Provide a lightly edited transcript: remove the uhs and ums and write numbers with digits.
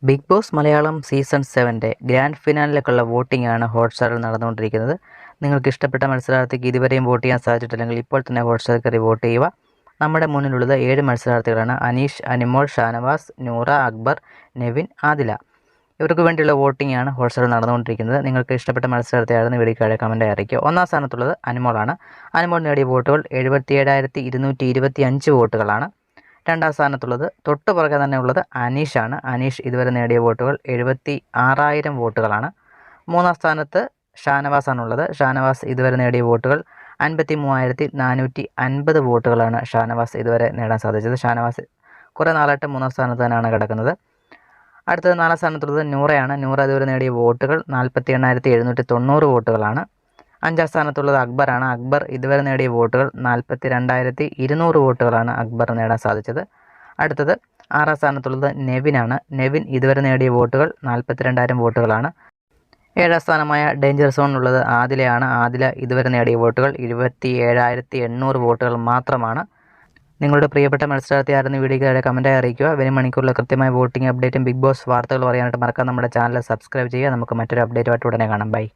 Big Boss Malayalam season 7 grand ഫിനാലിലേക്കുള്ള voting ആണ് ഹോട്ട്സ്റ്റാറിൽ നടന്നുകൊണ്ടിരിക്കുന്നത്. നിങ്ങൾക്ക് ഇഷ്ടപ്പെട്ട മത്സരാർത്ഥിക്ക് ഇതുവരെയും വോട്ട് ചെയ്യാൻ സാധിച്ചിട്ടില്ലെങ്കിൽ ഇപ്പോൾ തന്നെ ഹോട്ട്സ്റ്റാറിൽ കയറി വോട്ട് ചെയ്യുക. നമ്മുടെ മുന്നിലുള്ളത് 7 മത്സരാർത്ഥികളാണ്. അനീഷ്, അനിമോൾ, ഷാനവാസ്, നൂറ, അക്ബർ, നെവിൻ, ആദില. ഇവർക്ക് വേണ്ടിയുള്ള വോട്ടിംഗ് ആണ് ഹോട്ട്സ്റ്റാറിൽ നടന്നുകൊണ്ടിരിക്കുന്നത്. നിങ്ങൾക്ക് ഇഷ്ടപ്പെട്ട മത്സരാർത്ഥിയാണെന്ന് വീഡിയോയ്ക്ക് കമൻറ്റായി അറിയിക്കുക. ഒന്നാം സ്ഥാനത്തുള്ളത് അനിമോളാണ്. അനിമോൾ നേടിയ വോട്ടുകൾ 77,225 വോട്ടുകളാണ്. രണ്ടാം സ്ഥാനത്തുള്ളത് തൊട്ട് പുറകെ തന്നെ ഉള്ളത് അനീഷാണ്. അനീഷ് ഇതുവരെ നേടിയ വോട്ടുകൾ 76,000 വോട്ടുകളാണ്. മൂന്നാം സ്ഥാനത്ത് ഷാനവാസാണുള്ളത്. ഷാനവാസ് ഇതുവരെ നേടിയ വോട്ടുകൾ 53,450 വോട്ടുകളാണ് ഷാനവാസ് ഇതുവരെ നേടാൻ സാധിച്ചത്. ഷാനവാസ് കുറേ നാളായിട്ട് മൂന്നാം സ്ഥാനത്ത് തന്നെയാണ് കിടക്കുന്നത്. അടുത്തത് നാലാം സ്ഥാനത്തുള്ളത് നൂറയാണ്. നൂറ ഇതുവരെ നേടിയ വോട്ടുകൾ 48,790 വോട്ടുകളാണ്. അഞ്ചാം സ്ഥാനത്തുള്ളത് അക്ബറാണ്. അക്ബർ ഇതുവരെ നേടിയ വോട്ടുകൾ 42,200 വോട്ടുകളാണ് അക്ബർ നേടാൻ സാധിച്ചത്. അടുത്തത് ആറാം സ്ഥാനത്തുള്ളത് നെവിനാണ്. നെവിൻ ഇതുവരെ നേടിയ വോട്ടുകൾ 42,000 വോട്ടുകളാണ്. ഏഴാം സ്ഥാനമായ ഡേഞ്ചർ സോണിലുള്ളത് ആദിലയാണ്. ആദില ഇതുവരെ നേടിയ വോട്ടുകൾ 27,800 വോട്ടുകൾ മാത്രമാണ്. നിങ്ങളുടെ പ്രിയപ്പെട്ട മത്സരാർത്ഥി ആരെന്ന് വീഡിയോയ്ക്ക് കമൻറ്റായി അറിയിക്കുക. വരും മണിക്കൂറിലെ കൃത്യമായ വോട്ടിംഗ് അപ്ഡേറ്റും ബിഗ് ബോസ് വാർത്തകൾ അറിയാനായിട്ട് മറക്കാൻ നമ്മുടെ ചാനൽ സബ്സ്ക്രൈബ് ചെയ്യുക. നമുക്ക് മറ്റൊരു അപ്ഡേറ്റുമായിട്ട് ഉടനെ കാണാം. ബൈ.